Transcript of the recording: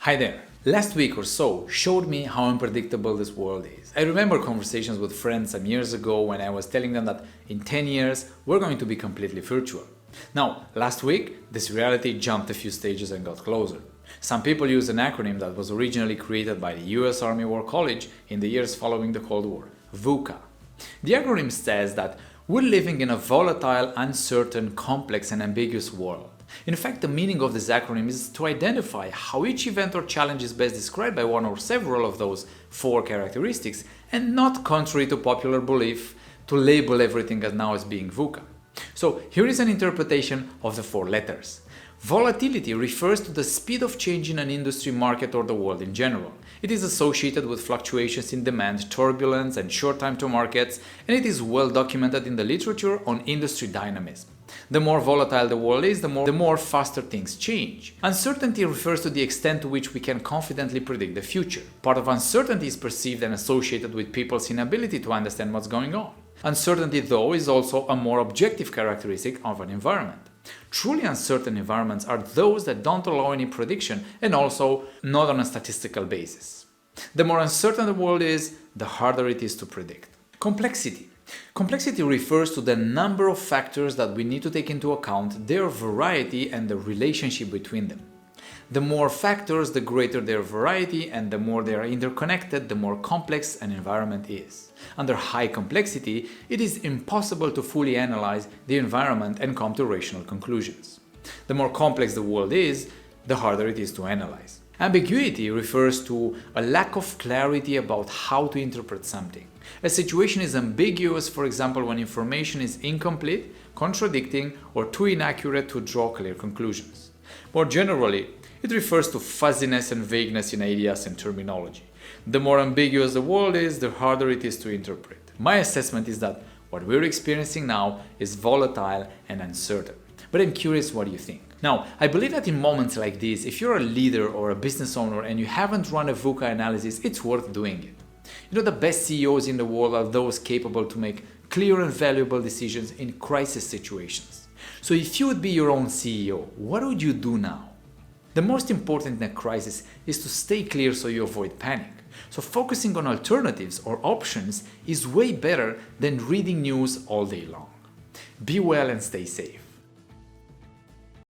Hi there. Last week or so showed me how unpredictable this world is. I remember conversations with friends some years ago when I was telling them that in 10 years we're going to be completely virtual. Now, last week, this reality jumped a few stages and got closer. Some people use an acronym that was originally created by the US Army War College in the years following the Cold War, VUCA. The acronym says that we're living in a volatile, uncertain, complex and ambiguous world. In fact, the meaning of this acronym is to identify how each event or challenge is best described by one or several of those four characteristics, and not, contrary to popular belief, to label everything as now as being VUCA. So here is an interpretation of the four letters. Volatility refers to the speed of change in an industry, market, or the world in general. It is associated with fluctuations in demand, turbulence, and short time to markets, and it is well documented in the literature on industry dynamism. The more volatile the world is, the more faster things change. Uncertainty refers to the extent to which we can confidently predict the future. Part of uncertainty is perceived and associated with people's inability to understand what's going on. Uncertainty, though, is also a more objective characteristic of an environment. Truly uncertain environments are those that don't allow any prediction and also not on a statistical basis. The more uncertain the world is, the harder it is to predict. Complexity. Complexity refers to the number of factors that we need to take into account, their variety and the relationship between them. The more factors, the greater their variety, and the more they are interconnected, the more complex an environment is. Under high complexity, it is impossible to fully analyze the environment and come to rational conclusions. The more complex the world is, the harder it is to analyze. Ambiguity refers to a lack of clarity about how to interpret something. A situation is ambiguous, for example, when information is incomplete, contradicting, or too inaccurate to draw clear conclusions. More generally, it refers to fuzziness and vagueness in ideas and terminology. The more ambiguous the world is, the harder it is to interpret. My assessment is that what we're experiencing now is volatile and uncertain. But I'm curious what you think. Now, I believe that in moments like this, if you're a leader or a business owner and you haven't run a VUCA analysis, it's worth doing it. You know, the best CEOs in the world are those capable to make clear and valuable decisions in crisis situations. So if you would be your own CEO, what would you do now? The most important in a crisis is to stay clear so you avoid panic. So focusing on alternatives or options is way better than reading news all day long. Be well and stay safe.